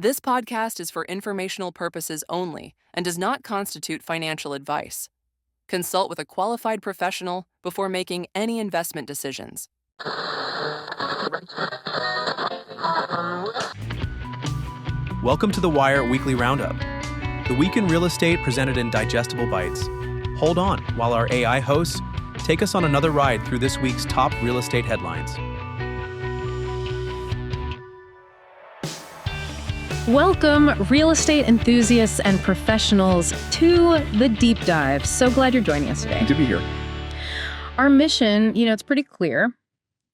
This podcast is for informational purposes only and does not constitute financial advice. Consult with a qualified professional before making any investment decisions. Welcome to the Wire Weekly Roundup, the week in real estate presented in digestible bites. Hold on while our AI hosts take us on another ride through this week's top real estate headlines. Welcome, real estate enthusiasts and professionals, to the deep dive. So glad you're joining us today. Good to be here. Our mission, it's pretty clear.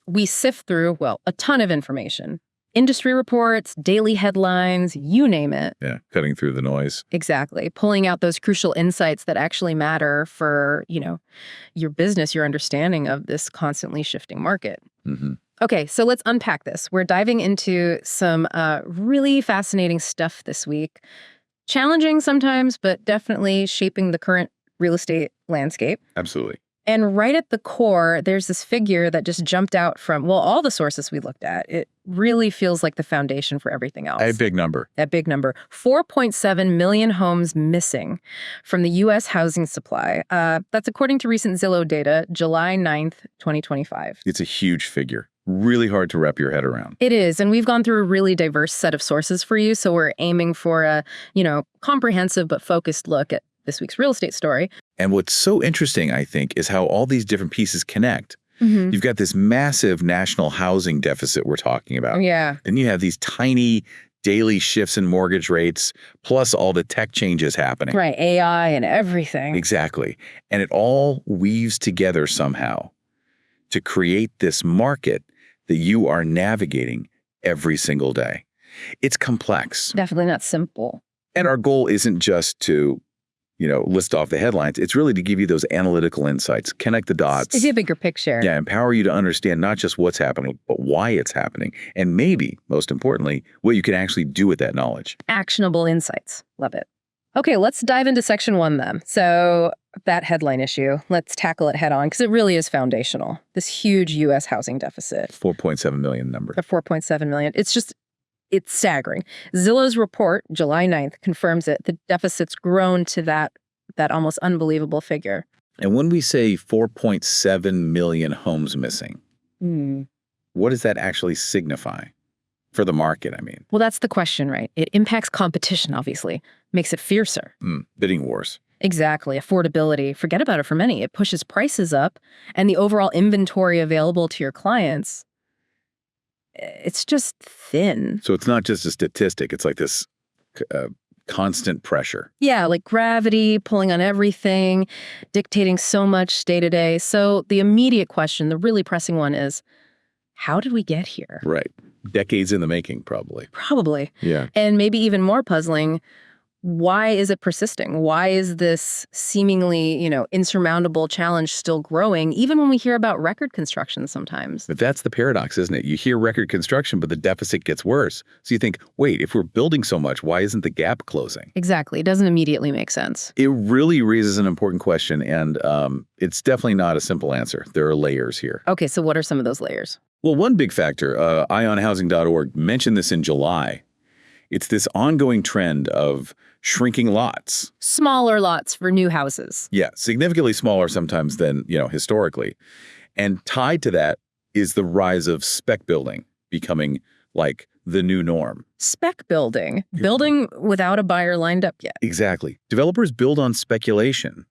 We sift through, a ton of information. Industry reports, daily headlines, you name it. Yeah, cutting through the noise. Exactly. Pulling out those crucial insights that actually matter for, your business, your understanding of this constantly shifting market. Mm-hmm. Okay, so let's unpack this. We're diving into some really fascinating stuff this week. Challenging sometimes, but definitely shaping the current real estate landscape. Absolutely. And right at the core, there's this figure that just jumped out from, all the sources we looked at. It really feels like the foundation for everything else. A big number. That big number. 4.7 million homes missing from the U.S. housing supply. That's according to recent Zillow data, July 9th, 2025. It's a huge figure. Really hard to wrap your head around. It is, and we've gone through a really diverse set of sources for you, so we're aiming for a, comprehensive but focused look at this week's real estate story. And what's so interesting, I think, is how all these different pieces connect. Mm-hmm. You've got this massive national housing deficit we're talking about. Yeah. Then you have these tiny daily shifts in mortgage rates, plus all the tech changes happening. Right, AI and everything. Exactly. And it all weaves together somehow to create this market that you are navigating every single day. It's complex. Definitely not simple. And our goal isn't just to, list off the headlines. It's really to give you those analytical insights, connect the dots. Give you a bigger picture. Yeah, empower you to understand not just what's happening, but why it's happening. And maybe, most importantly, what you can actually do with that knowledge. Actionable insights. Love it. Okay, let's dive into section 1 then. So that headline issue, let's tackle it head on because it really is foundational. This huge U.S. housing deficit. 4.7 million number. The 4.7 million. It's staggering. Zillow's report, July 9th, confirms it. The deficit's grown to that almost unbelievable figure. And when we say 4.7 million homes missing, what does that actually signify? For the market, I mean. Well, that's the question, right? It impacts competition, obviously. Makes it fiercer. Bidding wars. Exactly. Affordability. Forget about it for many. It pushes prices up, and the overall inventory available to your clients, it's just thin. So it's not just a statistic. It's like this constant pressure. Yeah, like gravity pulling on everything, dictating so much day to day. So the immediate question, the really pressing one is, how did we get here? Right. Decades in the making, probably. Probably. Yeah. And maybe even more puzzling, why is it persisting? Why is this seemingly, insurmountable challenge still growing, even when we hear about record construction sometimes? But that's the paradox, isn't it? You hear record construction, but the deficit gets worse. So you think, wait, if we're building so much, why isn't the gap closing? Exactly. It doesn't immediately make sense. It really raises an important question, and it's definitely not a simple answer. There are layers here. Okay, so what are some of those layers? Well, one big factor, ionhousing.org mentioned this in July. It's this ongoing trend of shrinking lots. Smaller lots for new houses. Yeah, significantly smaller sometimes than, historically. And tied to that is the rise of spec building becoming like the new norm. Spec building. Building without a buyer lined up yet. Exactly. Developers build on speculation.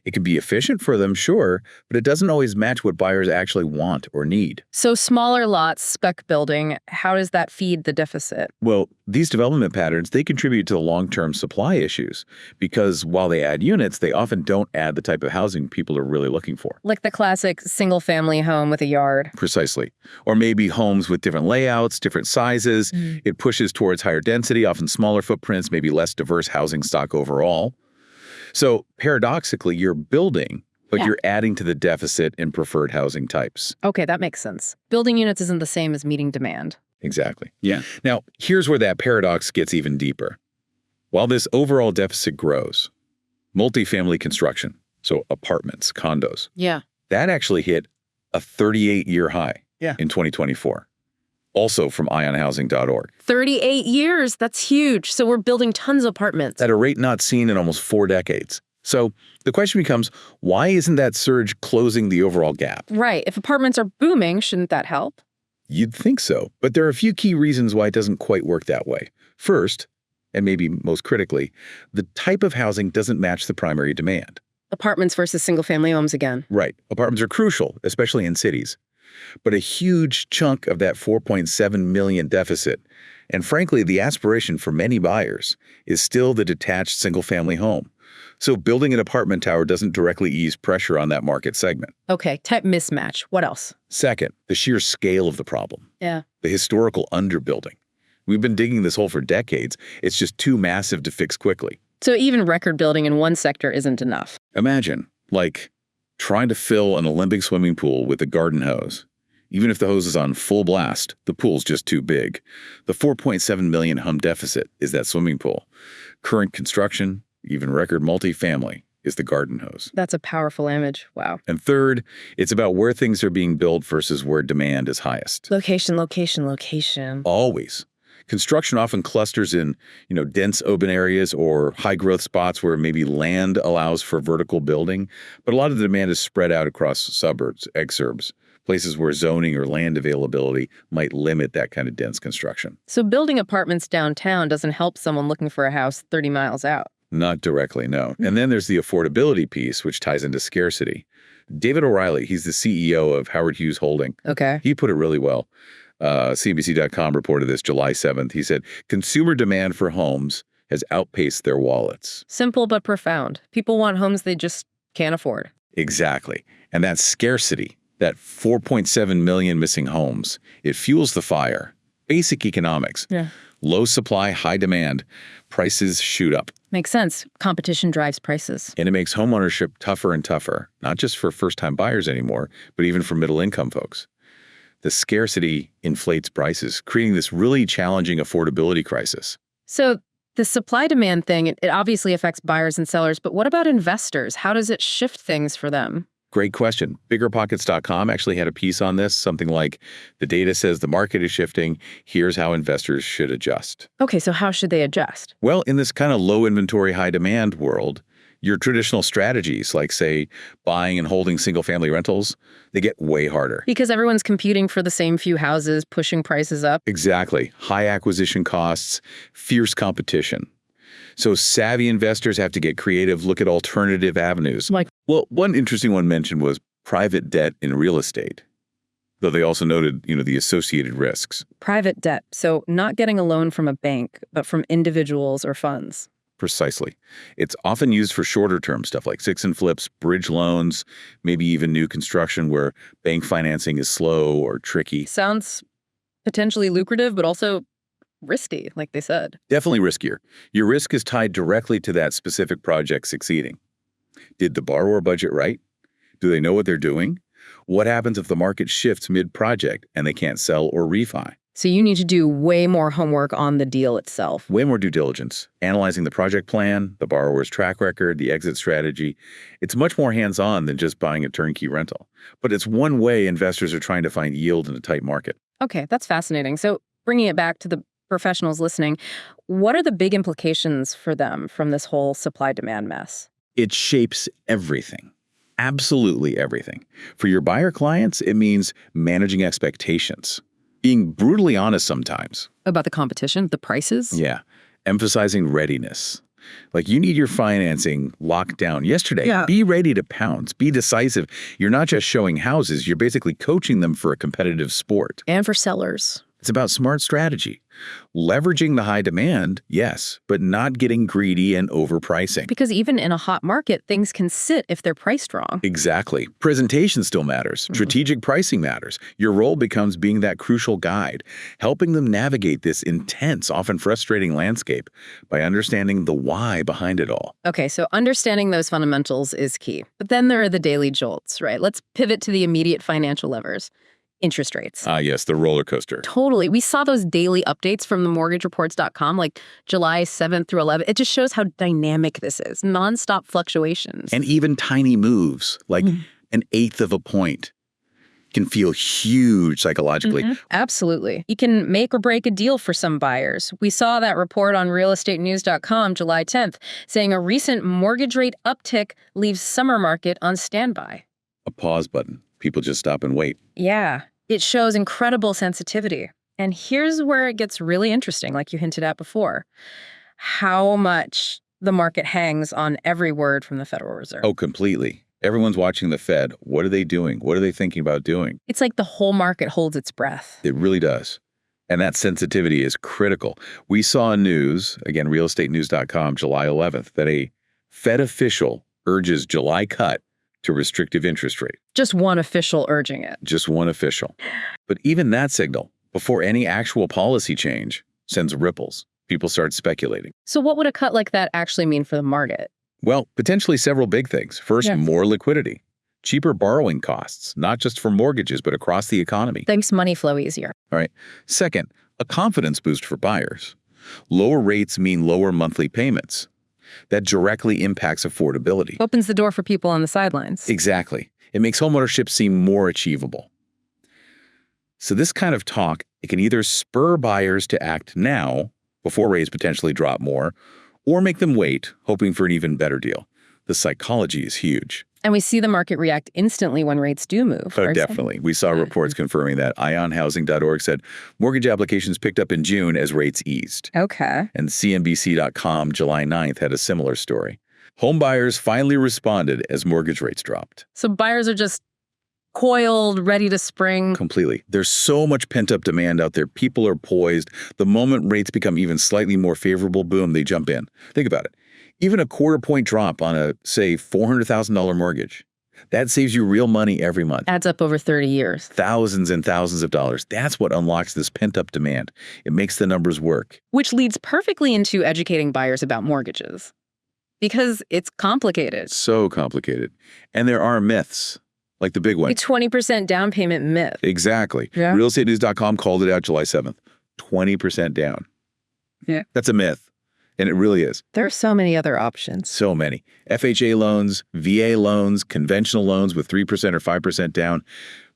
It can be efficient for them, sure, but it doesn't always match what buyers actually want or need. So smaller lots, spec building, how does that feed the deficit? Well, these development patterns, they contribute to the long-term supply issues because while they add units, they often don't add the type of housing people are really looking for. Like the classic single-family home with a yard. Precisely. Or maybe homes with different layouts, different sizes. It pushes towards higher density, often smaller footprints, maybe less diverse housing stock overall. So paradoxically, you're building, but you're adding to the deficit in preferred housing types. Okay, that makes sense. Building units isn't the same as meeting demand. Exactly. Yeah. Now, here's where that paradox gets even deeper. While this overall deficit grows, multifamily construction, so apartments, condos, Yeah. that actually hit a 38-year high in 2024. also from ionhousing.org. 38 years. That's huge. So we're building tons of apartments. At a rate not seen in almost 4 decades. So the question becomes, why isn't that surge closing the overall gap? Right. If apartments are booming, shouldn't that help? You'd think so, but there are a few key reasons why it doesn't quite work that way. First, and maybe most critically, the type of housing doesn't match the primary demand. Apartments versus single-family homes again. Right. Apartments are crucial, especially in cities. But a huge chunk of that 4.7 million deficit, and frankly, the aspiration for many buyers, is still the detached single-family home. So building an apartment tower doesn't directly ease pressure on that market segment. Okay, type mismatch. What else? Second, the sheer scale of the problem. Yeah. The historical underbuilding. We've been digging this hole for decades. It's just too massive to fix quickly. So even record building in one sector isn't enough. Imagine, like, trying to fill an Olympic swimming pool with a garden hose. Even if the hose is on full blast, the pool's just too big. The 4.7 million home deficit is that swimming pool. Current construction, even record multifamily, is the garden hose. That's a powerful image. Wow. And third, it's about where things are being built versus where demand is highest. Location, location, location. Always. Construction often clusters in, dense open areas or high-growth spots where maybe land allows for vertical building, but a lot of the demand is spread out across suburbs, exurbs, places where zoning or land availability might limit that kind of dense construction. So building apartments downtown doesn't help someone looking for a house 30 miles out. Not directly, no. And then there's the affordability piece, which ties into scarcity. David O'Reilly, he's the CEO of Howard Hughes Holding. Okay. He put it really well. CNBC.com reported this July 7th. He said, consumer demand for homes has outpaced their wallets. Simple but profound. People want homes they just can't afford. Exactly. And that scarcity, that 4.7 million missing homes, it fuels the fire. Basic economics. Yeah. Low supply, high demand. Prices shoot up. Makes sense. Competition drives prices. And it makes homeownership tougher and tougher, not just for first-time buyers anymore, but even for middle-income folks. The scarcity inflates prices, creating this really challenging affordability crisis. So the supply-demand thing, it obviously affects buyers and sellers, but what about investors? How does it shift things for them? Great question. BiggerPockets.com actually had a piece on this, something like, the data says the market is shifting. Here's how investors should adjust. Okay, so how should they adjust? Well, in this kind of low inventory, high demand world, your traditional strategies, like, say, buying and holding single-family rentals, they get way harder. Because everyone's competing for the same few houses, pushing prices up. Exactly. High acquisition costs, fierce competition. So savvy investors have to get creative, look at alternative avenues. Well, one interesting one mentioned was private debt in real estate, though they also noted, the associated risks. Private debt. So not getting a loan from a bank, but from individuals or funds. Precisely. It's often used for shorter term stuff like fix and flips, bridge loans, maybe even new construction where bank financing is slow or tricky. Sounds potentially lucrative, but also risky, like they said. Definitely riskier. Your risk is tied directly to that specific project succeeding. Did the borrower budget right? Do they know what they're doing? What happens if the market shifts mid-project and they can't sell or refi? So you need to do way more homework on the deal itself. Way more due diligence, analyzing the project plan, the borrower's track record, the exit strategy. It's much more hands-on than just buying a turnkey rental. But it's one way investors are trying to find yield in a tight market. Okay, that's fascinating. So bringing it back to the professionals listening, what are the big implications for them from this whole supply-demand mess? It shapes everything. Absolutely everything. For your buyer clients, it means managing expectations. Being brutally honest sometimes. About the competition, the prices? Yeah. Emphasizing readiness. Like, you need your financing locked down yesterday. Yeah. Be ready to pounce. Be decisive. You're not just showing houses. You're basically coaching them for a competitive sport. And for sellers. It's about smart strategy. Leveraging the high demand, yes, but not getting greedy and overpricing. Because even in a hot market, things can sit if they're priced wrong. Exactly. Presentation still matters. Strategic pricing matters. Your role becomes being that crucial guide, helping them navigate this intense, often frustrating landscape by understanding the why behind it all. Okay, so understanding those fundamentals is key. But then there are the daily jolts, right? Let's pivot to the immediate financial levers. Interest rates. Ah, yes, the roller coaster. Totally. We saw those daily updates from the mortgagereports.com, like July 7th through 11th. It just shows how dynamic this is. Nonstop fluctuations. And even tiny moves, like an eighth of a point, can feel huge psychologically. Absolutely. You can make or break a deal for some buyers. We saw that report on realestatenews.com July 10th saying a recent mortgage rate uptick leaves summer market on standby. A pause button. People just stop and wait. Yeah, it shows incredible sensitivity. And here's where it gets really interesting, like you hinted at before. How much the market hangs on every word from the Federal Reserve. Oh, completely. Everyone's watching the Fed. What are they doing? What are they thinking about doing? It's like the whole market holds its breath. It really does. And that sensitivity is critical. We saw news, again, realestatenews.com, July 11th, that a Fed official urges July cut to restrictive interest rate. Just one official urging it. Just one official. But even that signal, before any actual policy change, sends ripples. People start speculating. So what would a cut like that actually mean for the market? Well, potentially several big things. First, more liquidity. Cheaper borrowing costs, not just for mortgages, but across the economy. Makes money flow easier. All right. Second, a confidence boost for buyers. Lower rates mean lower monthly payments. That directly impacts affordability. Opens the door for people on the sidelines. Exactly. It makes homeownership seem more achievable. So this kind of talk, it can either spur buyers to act now, before rates potentially drop more, or make them wait, hoping for an even better deal. The psychology is huge. And we see the market react instantly when rates do move. Oh, definitely. We saw reports confirming that. IONhousing.org said mortgage applications picked up in June as rates eased. Okay. And CNBC.com July 9th had a similar story. Home buyers finally responded as mortgage rates dropped. So buyers are just coiled, ready to spring. Completely. There's so much pent-up demand out there. People are poised. The moment rates become even slightly more favorable, boom, they jump in. Think about it. Even a quarter-point drop on a, say, $400,000 mortgage, that saves you real money every month. Adds up over 30 years. Thousands and thousands of dollars. That's what unlocks this pent-up demand. It makes the numbers work. Which leads perfectly into educating buyers about mortgages. Because it's complicated. So complicated. And there are myths. Like the big one. A 20% down payment myth. Exactly. Yeah. Realestatenews.com called it out July 7th. 20% down. Yeah. That's a myth. And it really is. There are so many other options. So many. FHA loans, VA loans, conventional loans with 3% or 5% down.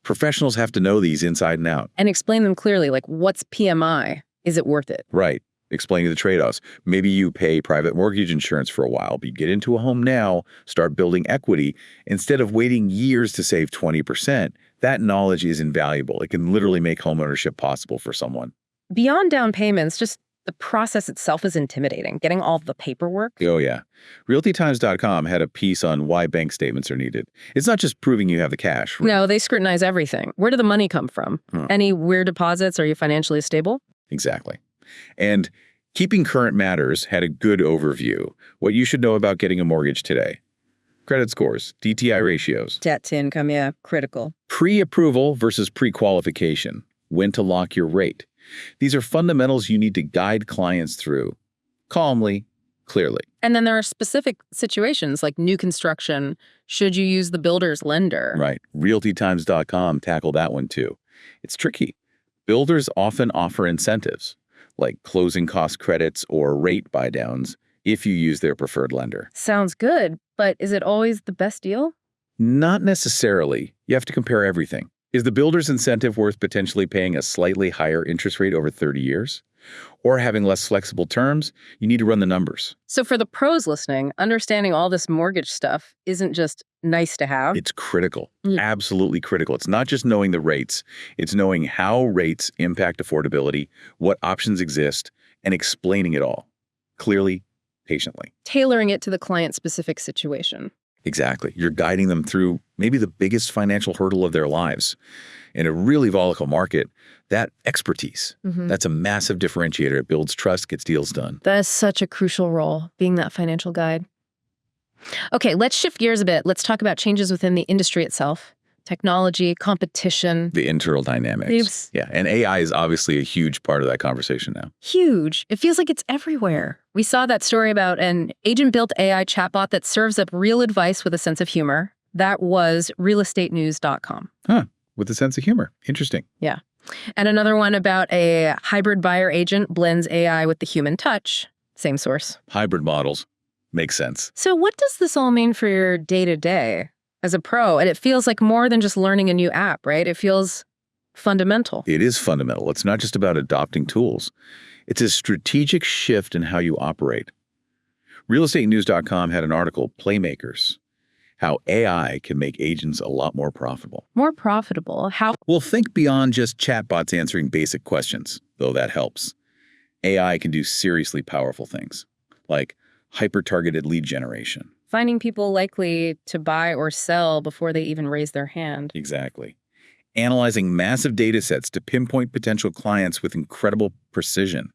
Professionals have to know these inside and out. And explain them clearly, like what's PMI? Is it worth it? Right. Explaining the trade-offs. Maybe you pay private mortgage insurance for a while, but you get into a home now, start building equity. Instead of waiting years to save 20%, that knowledge is invaluable. It can literally make homeownership possible for someone. Beyond down payments, just the process itself is intimidating. Getting all the paperwork. Oh, yeah. RealtyTimes.com had a piece on why bank statements are needed. It's not just proving you have the cash. Right? No, they scrutinize everything. Where did the money come from? Any weird deposits? Are you financially stable? Exactly. And Keeping Current Matters had a good overview. What you should know about getting a mortgage today. Credit scores, DTI ratios. Debt to income, yeah, critical. Pre-approval versus pre-qualification. When to lock your rate. These are fundamentals you need to guide clients through. Calmly, clearly. And then there are specific situations like new construction. Should you use the builder's lender? Right. RealtyTimes.com tackled that one too. It's tricky. Builders often offer incentives, like closing cost credits or rate buydowns, if you use their preferred lender. Sounds good, but is it always the best deal? Not necessarily. You have to compare everything. Is the builder's incentive worth potentially paying a slightly higher interest rate over 30 years? Or having less flexible terms? You need to run the numbers. So for the pros listening, understanding all this mortgage stuff isn't just nice to have. It's critical. Absolutely critical. It's not just knowing the rates. It's knowing how rates impact affordability, what options exist, and explaining it all. Clearly, patiently. Tailoring it to the client-specific situation. Exactly. You're guiding them through maybe the biggest financial hurdle of their lives. In a really volatile market, that expertise, that's a massive differentiator. It builds trust, gets deals done. That is such a crucial role, being that financial guide. Okay, let's shift gears a bit. Let's talk about changes within the industry itself. Technology, competition. The internal dynamics. Yeah, and AI is obviously a huge part of that conversation now. Huge. It feels like it's everywhere. We saw that story about an agent-built AI chatbot that serves up real advice with a sense of humor. That was realestatenews.com. Huh, with a sense of humor. Interesting. Yeah. And another one about a hybrid buyer agent blends AI with the human touch. Same source. Hybrid models. Makes sense. So what does this all mean for your day-to-day? as a pro, and it feels like more than just learning a new app, right? It feels fundamental. It is fundamental. It's not just about adopting tools. It's a strategic shift in how you operate. realestatenews.com had an article, Playmakers, how AI can make agents a lot more profitable. More profitable? How? Well, think beyond just chatbots answering basic questions, though that helps. AI can do seriously powerful things, like hyper-targeted lead generation. Finding people likely to buy or sell before they even raise their hand. Exactly. Analyzing massive data sets to pinpoint potential clients with incredible precision.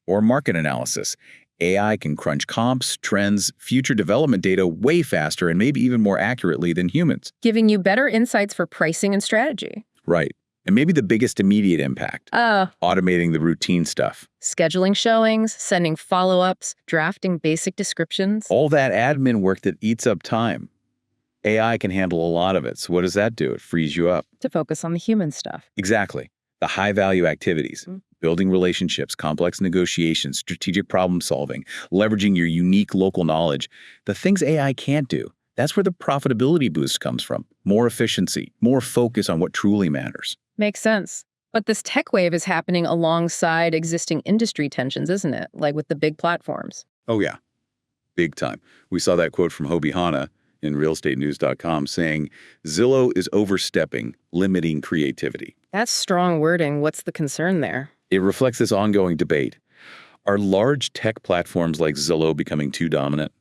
Or market analysis. AI can crunch comps, trends, future development data way faster and maybe even more accurately than humans. Giving you better insights for pricing and strategy. Right. And maybe the biggest immediate impact, automating the routine stuff. Scheduling showings, sending follow-ups, drafting basic descriptions. All that admin work that eats up time. AI can handle a lot of it. So what does that do? It frees you up. To focus on the human stuff. Exactly. The high-value activities. Building relationships, complex negotiations, strategic problem solving, leveraging your unique local knowledge. The things AI can't do. That's where the profitability boost comes from. More efficiency, more focus on what truly matters. Makes sense. But this tech wave is happening alongside existing industry tensions, isn't it? Like with the big platforms. Oh, yeah. Big time. We saw that quote from Hobie Hanna in realestatenews.com saying, Zillow is overstepping, limiting creativity. That's strong wording. What's the concern there? It reflects this ongoing debate. Are large tech platforms like Zillow becoming too dominant?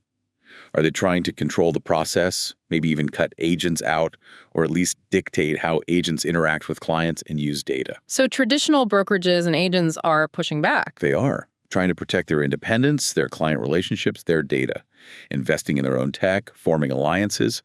Are they trying to control the process, maybe even cut agents out, or at least dictate how agents interact with clients and use data? So traditional brokerages and agents are pushing back. They are, trying to protect their independence, their client relationships, their data, investing in their own tech, forming alliances.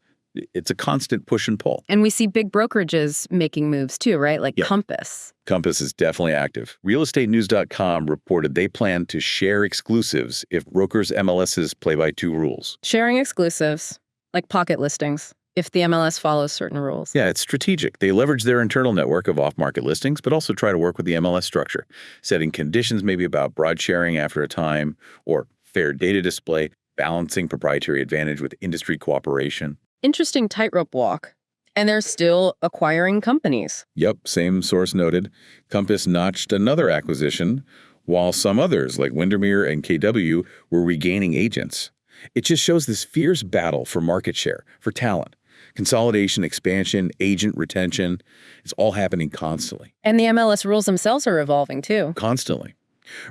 It's a constant push and pull. And we see big brokerages making moves too, right? Like Compass. Compass is definitely active. realestatenews.com reported they plan to share exclusives if brokers' MLSs play by two rules. Sharing exclusives, like pocket listings, if the MLS follows certain rules. Yeah, it's strategic. They leverage their internal network of off-market listings, but also try to work with the MLS structure, setting conditions maybe about broad sharing after a time or fair data display, balancing proprietary advantage with industry cooperation. Interesting tightrope walk. And they're still acquiring companies. Yep, same source noted. Compass notched another acquisition, while some others, like Windermere and KW, were regaining agents. It just shows this fierce battle for market share, for talent. Consolidation, expansion, agent retention, it's all happening constantly. And the MLS rules themselves are evolving too. Constantly.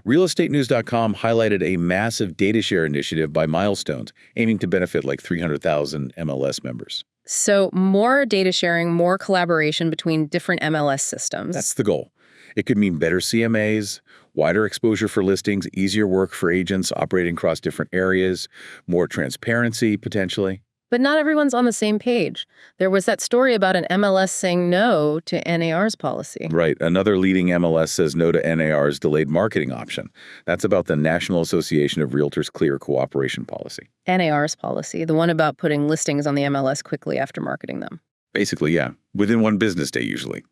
realestatenews.com highlighted a massive data share initiative by Milestones, aiming to benefit like 300,000 MLS members. So more data sharing, more collaboration between different MLS systems. That's the goal. It could mean better CMAs, wider exposure for listings, easier work for agents operating across different areas, more transparency potentially. But not everyone's on the same page. There was that story about an MLS saying no to NAR's policy. Right. Another leading MLS says no to NAR's delayed marketing option. That's about the National Association of Realtors Clear Cooperation Policy. NAR's policy, the one about putting listings on the MLS quickly after marketing them. Basically, yeah. Within one business day, usually.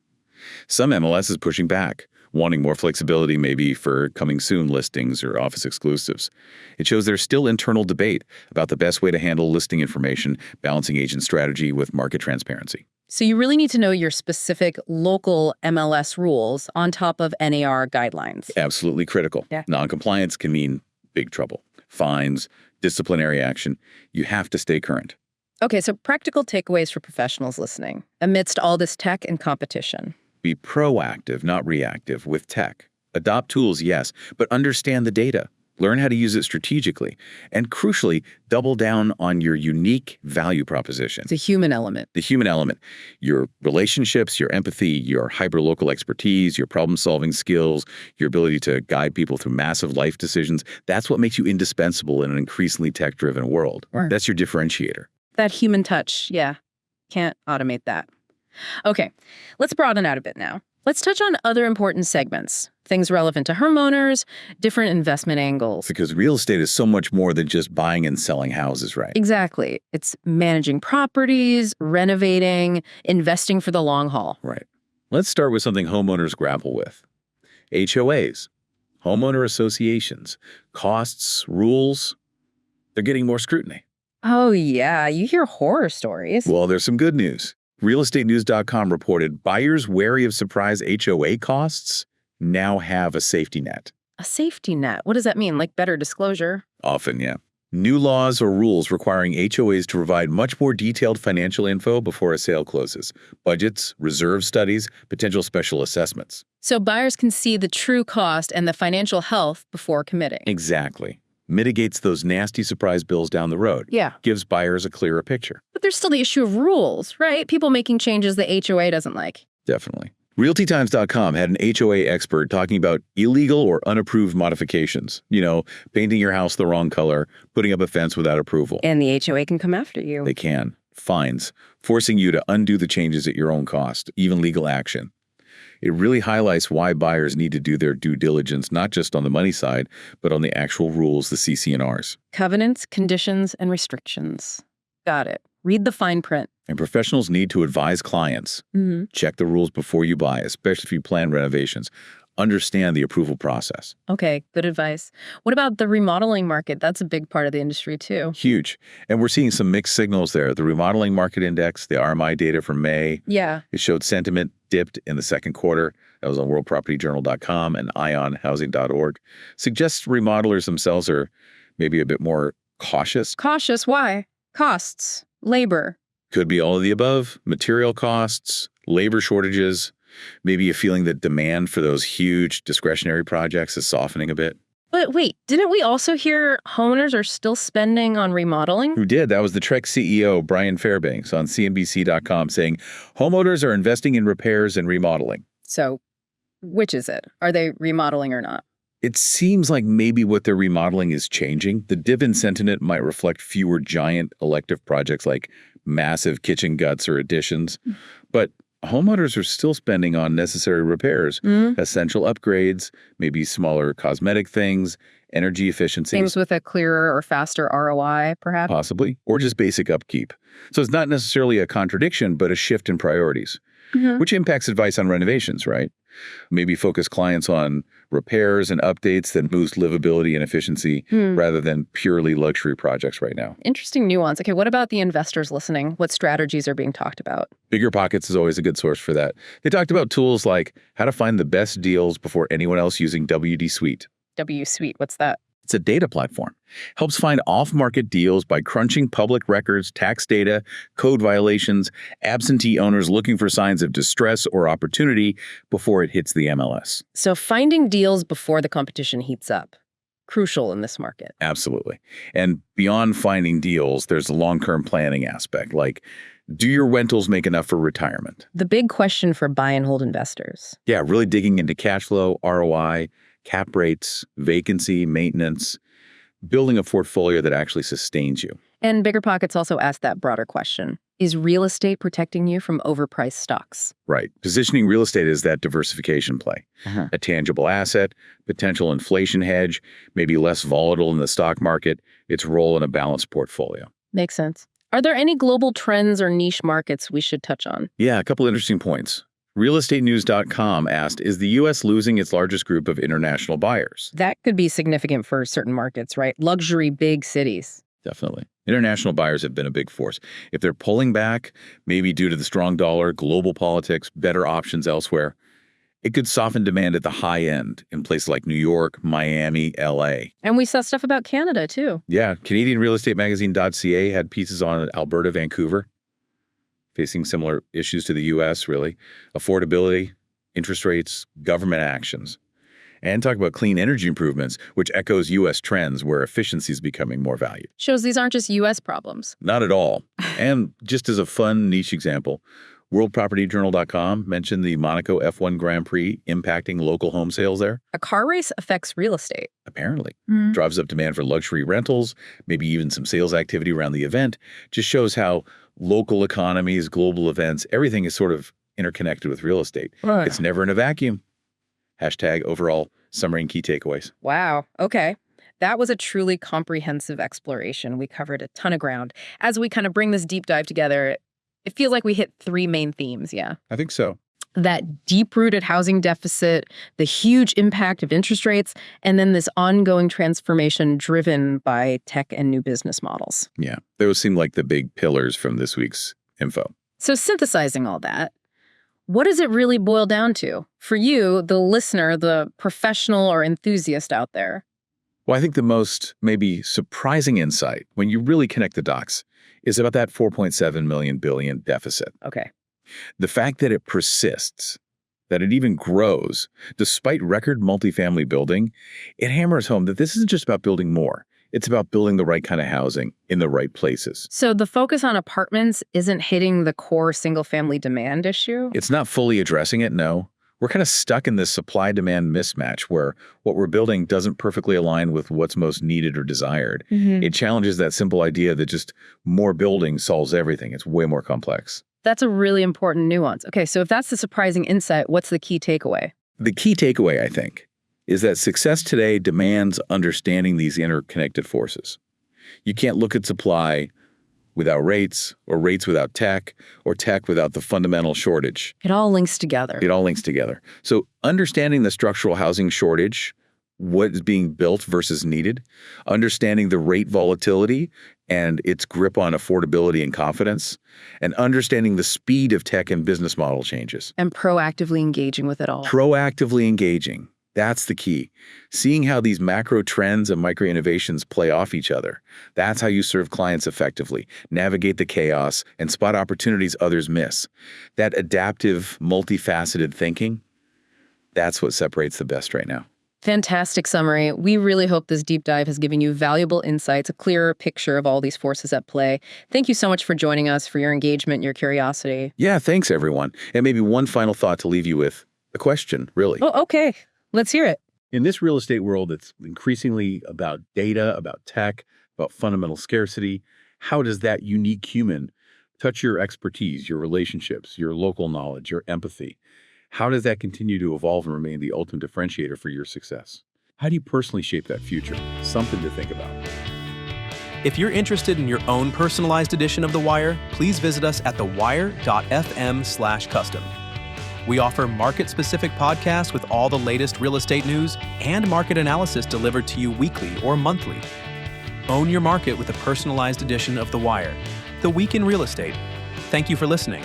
Some MLS is pushing back, wanting more flexibility maybe for coming soon listings or office exclusives. It shows there's still internal debate about the best way to handle listing information, balancing agent strategy with market transparency. So you really need to know your specific local MLS rules on top of NAR guidelines. Absolutely critical. Yeah. Noncompliance can mean big trouble. Fines, disciplinary action. You have to stay current. Okay, so practical takeaways for professionals listening amidst all this tech and competition. Be proactive, not reactive, with tech. Adopt tools, yes, but understand the data. Learn how to use it strategically. And crucially, double down on your unique value proposition. The human element. The human element. Your relationships, your empathy, your hyperlocal expertise, your problem-solving skills, your ability to guide people through massive life decisions. That's what makes you indispensable in an increasingly tech-driven world. Right. That's your differentiator. That human touch, yeah. Can't automate that. Okay, let's broaden out a bit now. Let's touch on other important segments, things relevant to homeowners, different investment angles. Because real estate is so much more than just buying and selling houses, right? Exactly. It's managing properties, renovating, investing for the long haul. Right. Let's start with something homeowners grapple with. HOAs, homeowner associations, costs, rules, they're getting more scrutiny. Oh, yeah. You hear horror stories. Well, there's some good news. realestatenews.com reported buyers wary of surprise HOA costs now have a safety net. A safety net. What does that mean? Like better disclosure? Often, yeah. New laws or rules requiring HOAs to provide much more detailed financial info before a sale closes. Budgets, reserve studies, potential special assessments. So buyers can see the true cost and the financial health before committing. Exactly. Mitigates those nasty surprise bills down the road. Yeah. Gives buyers a clearer picture. But there's still the issue of rules, right? People making changes the HOA doesn't like. Definitely. RealtyTimes.com had an HOA expert talking about illegal or unapproved modifications. Painting your house the wrong color, putting up a fence without approval. And the HOA can come after you. They can. Fines, forcing you to undo the changes at your own cost, even legal action. It really highlights why buyers need to do their due diligence, not just on the money side, but on the actual rules, the CC&Rs. Covenants, conditions, and restrictions. Got it. Read the fine print. And professionals need to advise clients. Check the rules before you buy, especially if you plan renovations. Understand the approval process. Okay, good advice. What about the remodeling market? That's a big part of the industry, too. Huge. And we're seeing some mixed signals there. The remodeling market index, the RMI data from May, Yeah. it showed sentiment dipped in the second quarter. That was on worldpropertyjournal.com and ionhousing.org. Suggests remodelers themselves are maybe a bit more cautious. Cautious, why? Costs, labor. Could be all of the above. Material costs, labor shortages, maybe a feeling that demand for those huge discretionary projects is softening a bit. But wait, didn't we also hear homeowners are still spending on remodeling? Who did? That was the Trex CEO, Brian Fairbanks, on CNBC.com saying homeowners are investing in repairs and remodeling. So, which is it? Are they remodeling or not? It seems like maybe what they're remodeling is changing. The dip in sentiment might reflect fewer giant elective projects like massive kitchen guts or additions. But homeowners are still spending on necessary repairs, essential upgrades, maybe smaller cosmetic things, energy efficiency. Things with a clearer or faster ROI, perhaps? Possibly, or just basic upkeep. So it's not necessarily a contradiction, but a shift in priorities, which impacts advice on renovations, right? Maybe focus clients on repairs and updates that boost livability and efficiency rather than purely luxury projects right now. Interesting nuance. Okay, what about the investors listening? What strategies are being talked about? Bigger Pockets is always a good source for that. They talked about tools like how to find the best deals before anyone else using WD Suite. W Suite, what's that? It's a data platform. Helps find off-market deals by crunching public records, tax data, code violations, absentee owners looking for signs of distress or opportunity before it hits the MLS. So finding deals before the competition heats up. Crucial in this market. Absolutely. And beyond finding deals, there's a long-term planning aspect, like do your rentals make enough for retirement? The big question for buy and hold investors. Yeah, really digging into cash flow, ROI, cap rates, vacancy, maintenance, building a portfolio that actually sustains you. And Bigger Pockets also asked that broader question. Is real estate protecting you from overpriced stocks? Right. Positioning real estate as that diversification play. A tangible asset, potential inflation hedge, maybe less volatile in the stock market, its role in a balanced portfolio. Makes sense. Are there any global trends or niche markets we should touch on? Yeah, a couple interesting points. RealEstateNews.com asked, is the U.S. losing its largest group of international buyers? That could be significant for certain markets, right? Luxury big cities. Definitely. International buyers have been a big force. If they're pulling back, maybe due to the strong dollar, global politics, better options elsewhere, it could soften demand at the high end in places like New York, Miami, L.A. And we saw stuff about Canada, too. Yeah, Canadian Real Estate Magazine.ca had pieces on Alberta, Vancouver, facing similar issues to the U.S., really. Affordability, interest rates, government actions. And talk about clean energy improvements, which echoes U.S. trends where efficiency is becoming more valued. Shows these aren't just U.S. problems. Not at all. And just as a fun niche example, worldpropertyjournal.com mentioned the Monaco F1 Grand Prix impacting local home sales there. A car race affects real estate. Apparently. Drives up demand for luxury rentals, maybe even some sales activity around the event. Just shows how local economies, global events, everything is sort of interconnected with real estate. Right. It's never in a vacuum. Hashtag overall summary and key takeaways. Wow. Okay. That was a truly comprehensive exploration. We covered a ton of ground. As we kind of bring this deep dive together, it feels like we hit three main themes, yeah. I think so. that deep-rooted housing deficit, the huge impact of interest rates, and then this ongoing transformation driven by tech and new business models. Yeah, those seem like the big pillars from this week's info. So synthesizing all that, what does it really boil down to? For you, the listener, the professional or enthusiast out there? Well, I think the most maybe surprising insight, when you really connect the dots, is about that 4.7 billion deficit. Okay. The fact that it persists, that it even grows, despite record multifamily building, it hammers home that this isn't just about building more. It's about building the right kind of housing in the right places. So the focus on apartments isn't hitting the core single-family demand issue? It's not fully addressing it, no. We're kind of stuck in this supply-demand mismatch where what we're building doesn't perfectly align with what's most needed or desired. It challenges that simple idea that just more building solves everything. It's way more complex. That's a really important nuance. Okay, so if that's the surprising insight, what's the key takeaway? The key takeaway, I think, is that success today demands understanding these interconnected forces. You can't look at supply without rates, or rates without tech, or tech without the fundamental shortage. It all links together. It all links together. So understanding the structural housing shortage, what is being built versus needed, understanding the rate volatility and its grip on affordability and confidence, and understanding the speed of tech and business model changes. And proactively engaging with it all. Proactively engaging. That's the key. Seeing how these macro trends and micro innovations play off each other. That's how you serve clients effectively, navigate the chaos, and spot opportunities others miss. That adaptive, multifaceted thinking, that's what separates the best right now. Fantastic summary. We really hope this deep dive has given you valuable insights, a clearer picture of all these forces at play. Thank you so much for joining us, for your engagement, your curiosity. Yeah, thanks, everyone. And maybe one final thought to leave you with, a question, really. Oh, okay. Let's hear it. In this real estate world, it's increasingly about data, about tech, about fundamental scarcity. How does that unique human touch your expertise, your relationships, your local knowledge, your empathy? How does that continue to evolve and remain the ultimate differentiator for your success? How do you personally shape that future? Something to think about. If you're interested in your own personalized edition of The Wire, please visit us at thewire.fm/custom. We offer market-specific podcasts with all the latest real estate news and market analysis delivered to you weekly or monthly. Own your market with a personalized edition of The Wire, The Week in Real Estate. Thank you for listening.